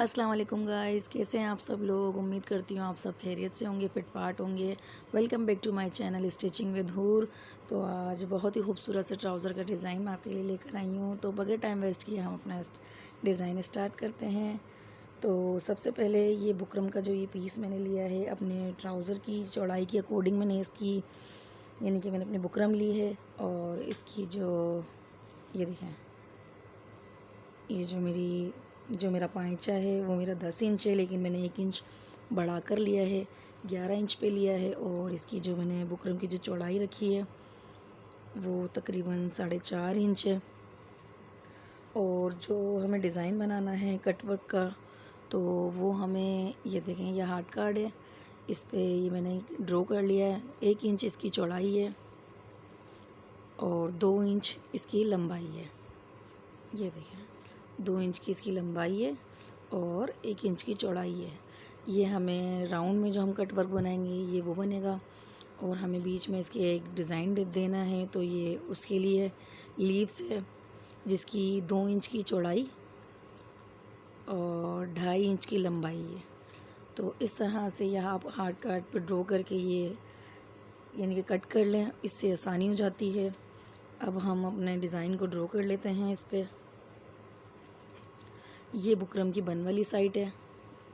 अस्सलाम वालेकुम गाइस, कैसे हैं आप सब लोग। उम्मीद करती हूँ आप सब खैरियत से होंगे, फिट फाट होंगे। Welcome back to my channel stitching with हूर। तो आज बहुत ही खूबसूरत से ट्राउज़र का डिज़ाइन मैं आपके लिए लेकर आई हूँ। तो बगैर टाइम वेस्ट किए हम अपना डिज़ाइन स्टार्ट करते हैं। तो सबसे पहले ये बुकरम का जो ये पीस मैंने लिया है अपने ट्राउज़र की चौड़ाई के अकॉर्डिंग मैंने इसकी यानी कि मैंने अपनी बुकरम ली है। और इसकी जो ये देखें, ये जो मेरा पाइचा है वो मेरा 10 इंच है, लेकिन मैंने 1 इंच बढ़ा कर लिया है, 11 इंच पे लिया है। और इसकी जो मैंने बुकरम की जो चौड़ाई रखी है वो तकरीबन 4.5 इंच है। और जो हमें डिज़ाइन बनाना है कटवर्क का, तो वो हमें ये देखें, यह हार्ड कार्ड है, इस पे ये मैंने ड्रॉ कर लिया है। 1 इंच इसकी चौड़ाई है और 2 इंच इसकी लंबाई है। ये देखें, 2 इंच की इसकी लंबाई है और 1 इंच की चौड़ाई है। ये हमें राउंड में जो हम कट वर्क बनाएंगे ये वो बनेगा। और हमें बीच में इसके एक डिज़ाइन देना है, तो ये उसके लिए लीव्स है जिसकी 2 इंच की चौड़ाई और 2.5 इंच की लंबाई है। तो इस तरह से यह आप हार्ड कार्ड पर ड्रॉ करके ये यानी कि कट कर लें, इससे आसानी हो जाती है। अब हम अपने डिज़ाइन को ड्रॉ कर लेते हैं इस पर। ये बुकरम की बन वाली साइड है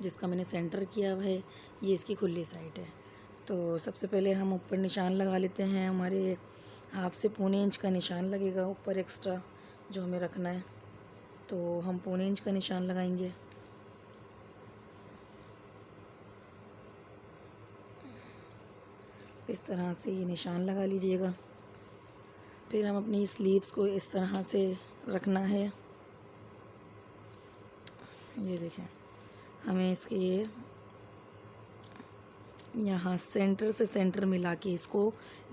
जिसका मैंने सेंटर किया हुआ है, ये इसकी खुली साइड है। तो सबसे पहले हम ऊपर निशान लगा लेते हैं। हमारे हाफ से 1.25 इंच का निशान लगेगा ऊपर एक्स्ट्रा जो हमें रखना है, तो हम 1.25 इंच का निशान लगाएंगे। इस तरह से ये निशान लगा लीजिएगा। फिर हम अपनी स्लीव्स को इस तरह से रखना है। ये देखें, हमें इसके यहाँ सेंटर से सेंटर मिला के इसको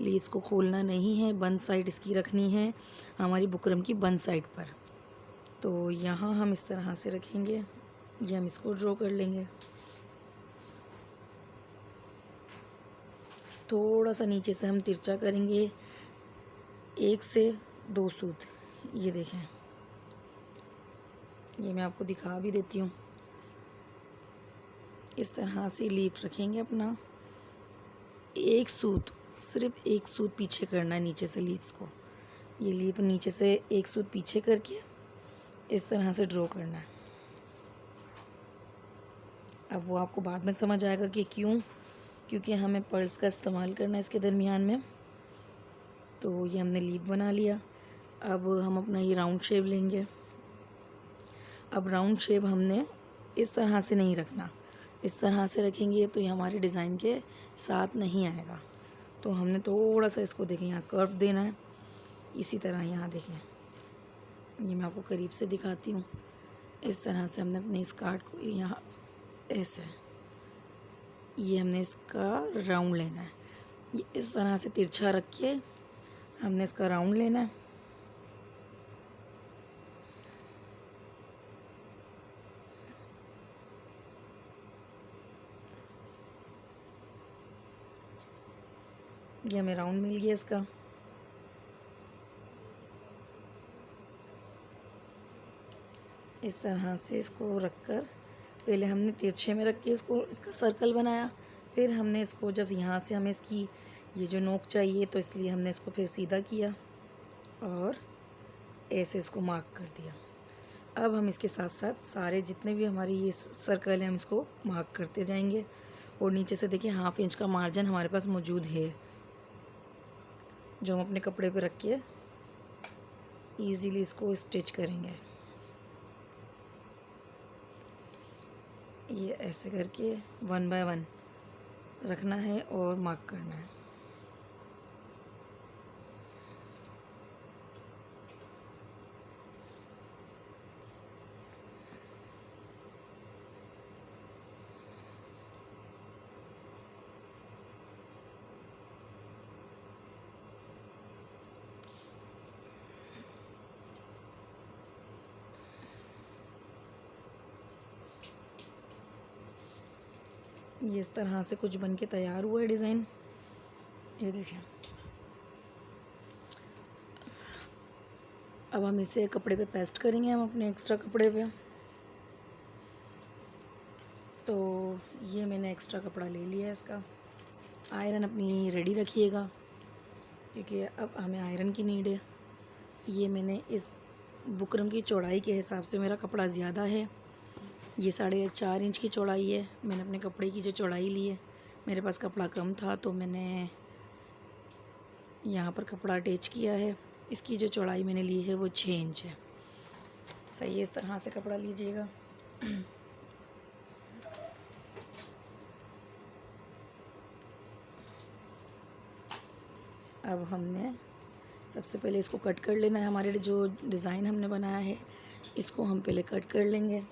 लीव्स को खोलना नहीं है, बंद साइड इसकी रखनी है हमारी बुकरम की बंद साइड पर। तो यहाँ हम इस तरह से रखेंगे, ये हम इसको ड्रॉ कर लेंगे। थोड़ा सा नीचे से हम तिरछा करेंगे 1 से 2 सूत। ये देखें, ये मैं आपको दिखा भी देती हूँ। इस तरह से लीफ रखेंगे अपना, एक सूत, सिर्फ एक सूत पीछे करना है नीचे से लीव्स को। ये लीफ नीचे से एक सूत पीछे करके इस तरह से ड्रॉ करना है। अब वो आपको बाद में समझ आएगा कि क्यों, क्योंकि हमें पर्ल्स का इस्तेमाल करना है इसके दरमियान में। तो ये हमने लीफ बना लिया। अब हम अपना ये राउंड शेप लेंगे। अब राउंड शेप हमने इस तरह से नहीं रखना, इस तरह से रखेंगे तो ये हमारे डिज़ाइन के साथ नहीं आएगा। तो हमने थोड़ा सा इसको देखें, यहाँ कर्व देना है। इसी तरह यहाँ देखें, ये मैं आपको करीब से दिखाती हूँ। इस तरह से हमने अपने स्कार्ट को यहाँ ऐसे, ये हमने इसका राउंड लेना है। ये इस तरह से तिरछा रख के हमने इसका राउंड लेना है। ये हमें राउंड मिल गया इसका। इस तरह से इसको रखकर पहले हमने तिरछे में रख के इसका सर्कल बनाया। फिर हमने इसको, जब यहाँ से हमें इसकी ये जो नोक चाहिए, तो इसलिए हमने इसको फिर सीधा किया और ऐसे इसको मार्क कर दिया। अब हम इसके साथ साथ सारे जितने भी हमारी ये सर्कल हैं हम इसको मार्क करते जाएंगे। और नीचे से देखिए 1/2 इंच का मार्जिन हमारे पास मौजूद है, जो हम अपने कपड़े पे रख के ईज़िली इसको स्टिच करेंगे। ये ऐसे करके 1 बाय 1 रखना है और मार्क करना है। ये इस तरह से कुछ बन के तैयार हुआ है डिज़ाइन। ये देखें, अब हम इसे कपड़े पे पेस्ट करेंगे, हम अपने एक्स्ट्रा कपड़े पे। तो ये मैंने एक्स्ट्रा कपड़ा ले लिया है इसका। आयरन अपनी रेडी रखिएगा क्योंकि अब हमें आयरन की नीड है। ये मैंने इस बुकरम की चौड़ाई के हिसाब से, मेरा कपड़ा ज़्यादा है, ये 4.5 इंच की चौड़ाई है। मैंने अपने कपड़े की जो चौड़ाई ली है, मेरे पास कपड़ा कम था तो मैंने यहाँ पर कपड़ा अटैच किया है। इसकी जो चौड़ाई मैंने ली है वो 6 इंच है। सही है, इस तरह से कपड़ा लीजिएगा। अब हमने सबसे पहले इसको कट कर लेना है। हमारे जो डिज़ाइन हमने बनाया है इसको हम पहले कट कर लेंगे।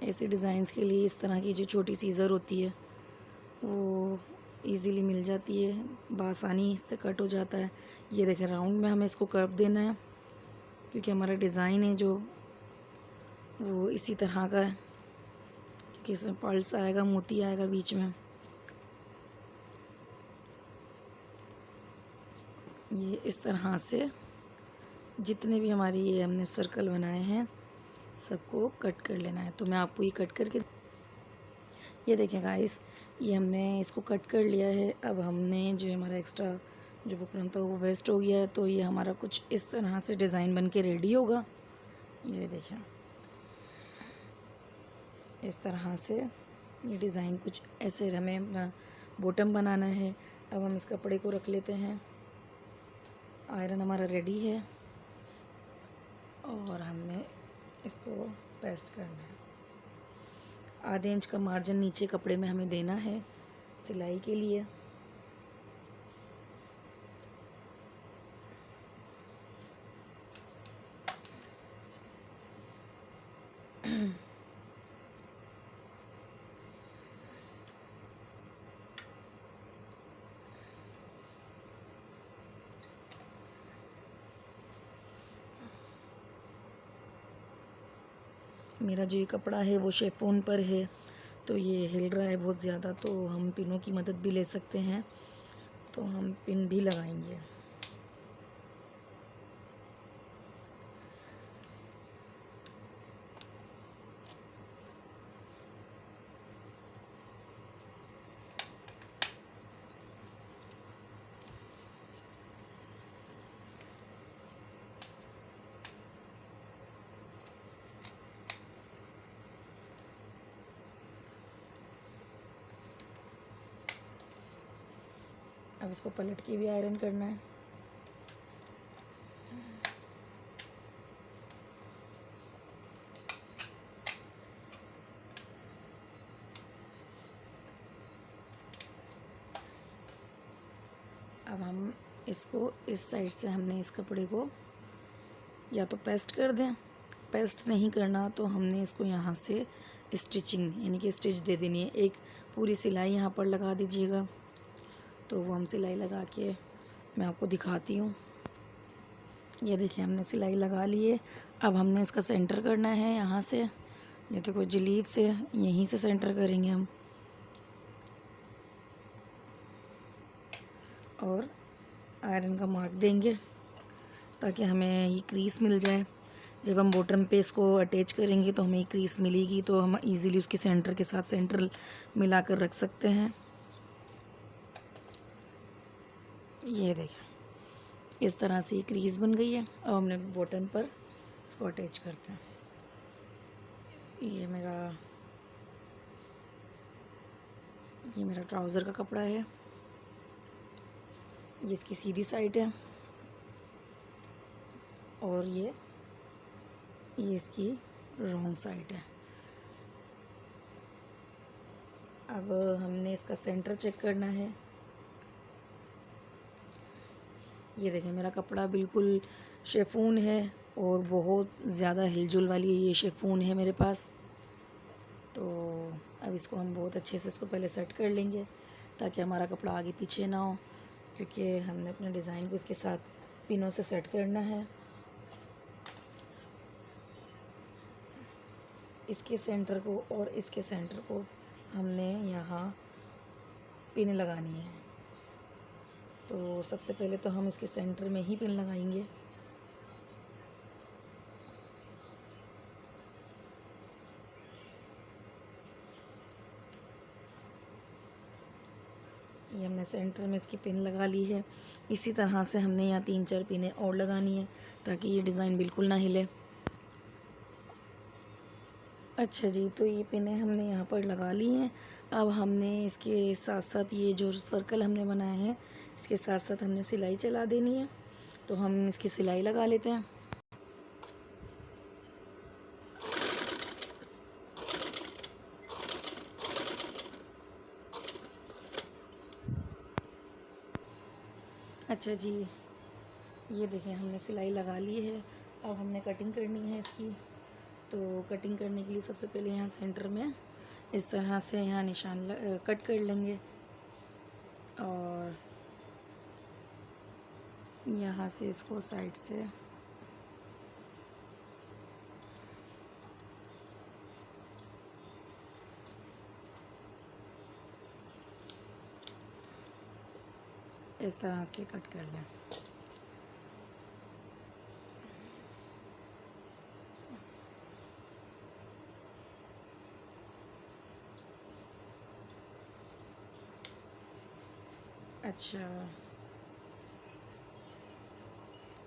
ऐसे डिज़ाइंस के लिए इस तरह की जो छोटी सीज़र होती है वो इजीली मिल जाती है, बआसानी इससे कट हो जाता है। ये देखें, राउंड में हमें इसको कर्व देना है क्योंकि हमारा डिज़ाइन है जो वो इसी तरह का है, क्योंकि इसमें पल्स आएगा, मोती आएगा बीच में। ये इस तरह से जितने भी हमारी ये हमने सर्कल बनाए हैं सबको कट कर लेना है। तो मैं आपको ये कट करके, ये देखें गाइस, ये हमने इसको कट कर लिया है। अब हमने जो हमारा एक्स्ट्रा जो बुकरम था वो वेस्ट हो गया है, तो ये हमारा कुछ इस तरह से डिज़ाइन बन के रेडी होगा। ये देखें, इस तरह से ये डिज़ाइन कुछ ऐसे हमें अपना बॉटम बनाना है। अब हम इस कपड़े को रख लेते हैं। आयरन हमारा रेडी है और हमने इसको पेस्ट करना है। आधे इंच का मार्जिन नीचे कपड़े में हमें देना है सिलाई के लिए। मेरा जो ये कपड़ा है वो शिफॉन पर है, तो ये हिल रहा है बहुत ज़्यादा, तो हम पिनों की मदद भी ले सकते हैं, तो हम पिन भी लगाएंगे। अब इसको पलट के भी आयरन करना है। अब हम इसको इस साइड से हमने इस कपड़े को या तो पेस्ट कर दें, पेस्ट नहीं करना तो हमने इसको यहाँ से स्टिचिंग यानी कि स्टिच दे देनी है। एक पूरी सिलाई यहाँ पर लगा दीजिएगा। तो वो हम सिलाई लगा के मैं आपको दिखाती हूँ। ये देखिए, हमने सिलाई लगा ली है। अब हमने इसका सेंटर करना है यहाँ से। ये तो कोई जलीब से यहीं से सेंटर करेंगे हम, और आयरन का मार्क देंगे ताकि हमें ये क्रीज मिल जाए। जब हम बॉटम पे इसको अटैच करेंगे तो हमें क्रीज मिलेगी, तो हम इजीली उसके सेंटर के साथ सेंटर मिलाकर रख सकते हैं। ये देखें, इस तरह से क्रीज बन गई है। अब हमने बॉटम पर इसको अटैच करते हैं। ये मेरा ट्राउज़र का कपड़ा है। ये इसकी सीधी साइड है और ये इसकी रॉन्ग साइड है। अब हमने इसका सेंटर चेक करना है। ये देखें, मेरा कपड़ा बिल्कुल शिफॉन है और बहुत ज़्यादा हिलजुल वाली ये शिफॉन है मेरे पास। तो अब इसको हम बहुत अच्छे से इसको पहले सेट कर लेंगे ताकि हमारा कपड़ा आगे पीछे ना हो, क्योंकि हमने अपने डिज़ाइन को इसके साथ पिनों से सेट करना है। इसके सेंटर को और इसके सेंटर को हमने यहाँ पिन लगानी है। तो सबसे पहले तो हम इसके सेंटर में ही पिन लगाएंगे। ये हमने सेंटर में इसकी पिन लगा ली है। इसी तरह से हमने यहाँ 3-4 पिनें और लगानी है ताकि ये डिज़ाइन बिल्कुल ना हिले। अच्छा जी, तो ये पिनें हमने यहाँ पर लगा ली हैं। अब हमने इसके साथ साथ ये जो सर्कल हमने बनाए हैं, इसके साथ साथ हमने सिलाई चला देनी है। तो हम इसकी सिलाई लगा लेते हैं। अच्छा जी, ये देखें हमने सिलाई लगा ली है। अब हमने कटिंग करनी है इसकी। तो कटिंग करने के लिए सबसे पहले यहाँ सेंटर में इस तरह से यहाँ निशान कट कर लेंगे और यहाँ से इसको साइड से इस तरह से कट कर लें। अच्छा,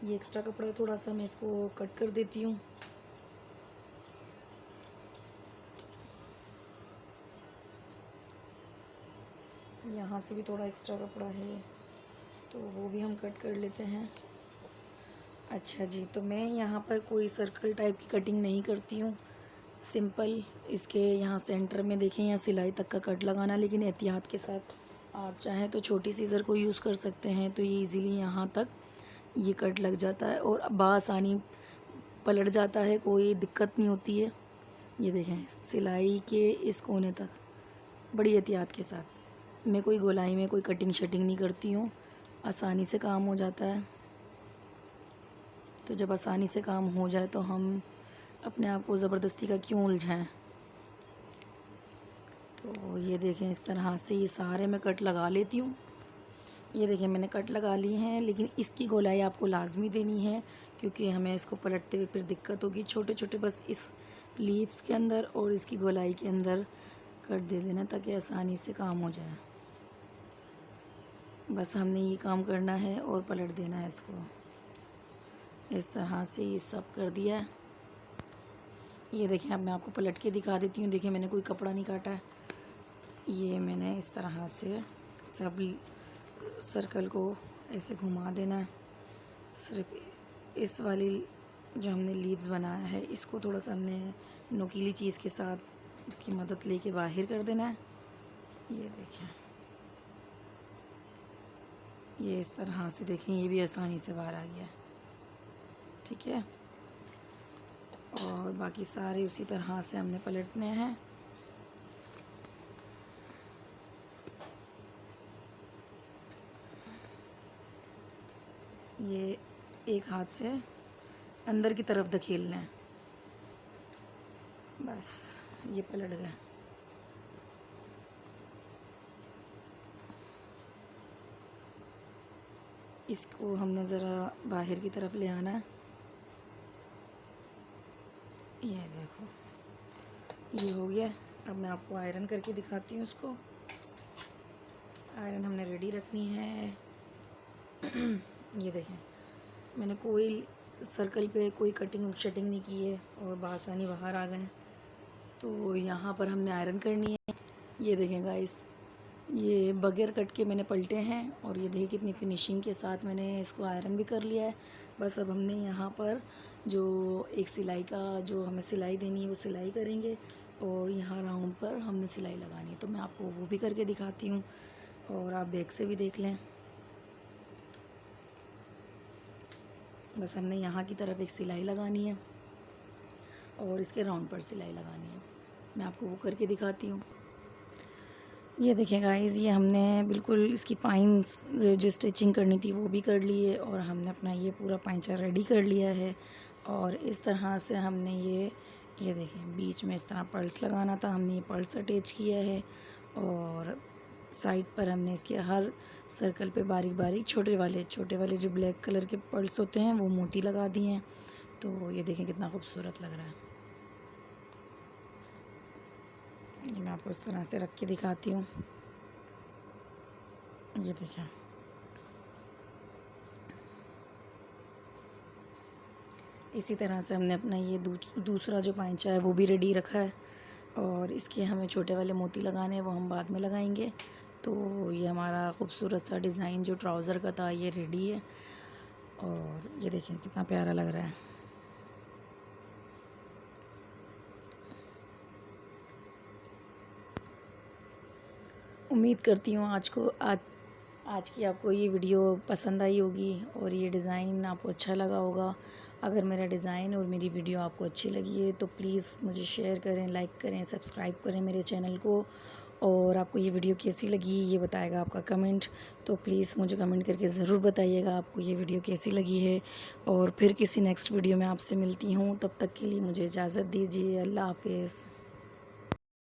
ये एक्स्ट्रा कपड़ा है थोड़ा सा, मैं इसको कट कर देती हूँ। यहाँ से भी थोड़ा एक्स्ट्रा कपड़ा है तो वो भी हम कट कर लेते हैं। अच्छा जी, तो मैं यहाँ पर कोई सर्कल टाइप की कटिंग नहीं करती हूँ, सिंपल इसके यहाँ सेंटर में देखें यहाँ सिलाई तक का कट लगाना, लेकिन एहतियात के साथ। आप चाहें तो छोटी सीज़र को यूज़ कर सकते हैं, तो ये इजीली यहाँ तक ये कट लग जाता है और बासानी पलट जाता है, कोई दिक्कत नहीं होती है। ये देखें सिलाई के इस कोने तक बड़ी एहतियात के साथ। मैं कोई गोलाई में कोई कटिंग शटिंग नहीं करती हूँ, आसानी से काम हो जाता है। तो जब आसानी से काम हो जाए तो हम अपने आप को ज़बरदस्ती का क्यों उलझाएं। तो ये देखें इस तरह से ये सारे मैं कट लगा लेती हूँ। ये देखें मैंने कट लगा ली हैं, लेकिन इसकी गोलाई आपको लाजमी देनी है क्योंकि हमें इसको पलटते हुए फिर दिक्कत होगी। छोटे छोटे बस इस लीव्स के अंदर और इसकी गोलाई के अंदर कट दे देना ताकि आसानी से काम हो जाए। बस हमने ये काम करना है और पलट देना है इसको। इस तरह से ये सब कर दिया है। ये देखें अब मैं आपको पलट के दिखा देती हूँ। देखिए मैंने कोई कपड़ा नहीं काटा है, ये मैंने इस तरह से सब सर्कल को ऐसे घुमा देना है। सिर्फ इस वाली जो हमने लीव्स बनाया है इसको थोड़ा सा हमने नुकीली चीज़ के साथ उसकी मदद लेके बाहर कर देना है। ये देखें ये इस तरह से देखें ये भी आसानी से बाहर आ गया है, ठीक है। और बाकी सारे उसी तरह से हमने पलटने हैं। ये एक हाथ से अंदर की तरफ धकेलना है, बस ये पलट गया। इसको हमने ज़रा बाहर की तरफ ले आना है। ये देखो ये हो गया। अब मैं आपको आयरन करके दिखाती हूँ उसको। आयरन हमने रेडी रखनी है। ये देखें मैंने कोई सर्कल पे कोई कटिंग शटिंग नहीं की है और बासानी बाहर आ गए हैं। तो यहाँ पर हमने आयरन करनी है। ये देखें गाइस ये बगैर कट के मैंने पलटे हैं और ये देखिए कितनी फिनिशिंग के साथ मैंने इसको आयरन भी कर लिया है। बस अब हमने यहाँ पर जो एक सिलाई का जो हमें सिलाई देनी है वो सिलाई करेंगे और यहाँ राउंड पर हमने सिलाई लगानी है। तो मैं आपको वो भी करके दिखाती हूँ और आप बैक से भी देख लें। बस हमने यहाँ की तरफ एक सिलाई लगानी है और इसके राउंड पर सिलाई लगानी है। मैं आपको वो करके दिखाती हूँ। ये देखें गाइस ये हमने बिल्कुल इसकी पाइंस जो स्टिचिंग करनी थी वो भी कर ली है और हमने अपना ये पूरा पाइंचा रेडी कर लिया है। और इस तरह से हमने ये देखें बीच में इस तरह पर्ल्स लगाना था, हमने ये पर्ल्स अटैच किया है और साइड पर हमने इसके हर सर्कल पे बारीक बारीक छोटे वाले जो ब्लैक कलर के पर्ल्स होते हैं वो मोती लगा दिए हैं। तो ये देखें कितना खूबसूरत लग रहा है। ये मैं आपको इस तरह से रख के दिखाती हूँ। ये देखें, इसी तरह से हमने अपना ये दूसरा जो पाइंचा है वो भी रेडी रखा है, और इसके हमें छोटे वाले मोती लगाने हैं, वो हम बाद में लगाएंगे। तो ये हमारा खूबसूरत सा डिज़ाइन जो ट्राउज़र का था ये रेडी है, और ये देखें कितना प्यारा लग रहा है। उम्मीद करती हूँ आज की आपको ये वीडियो पसंद आई होगी और ये डिज़ाइन आपको अच्छा लगा होगा। अगर मेरा डिज़ाइन और मेरी वीडियो आपको अच्छी लगी है तो प्लीज़ मुझे शेयर करें, लाइक करें, सब्सक्राइब करें मेरे चैनल को। और आपको ये वीडियो कैसी लगी ये बताएगा आपका कमेंट, तो प्लीज़ मुझे कमेंट करके ज़रूर बताइएगा आपको ये वीडियो कैसी लगी है। और फिर किसी नेक्स्ट वीडियो में आपसे मिलती हूँ, तब तक के लिए मुझे इजाज़त दीजिए। अल्लाह हाफ़िज़।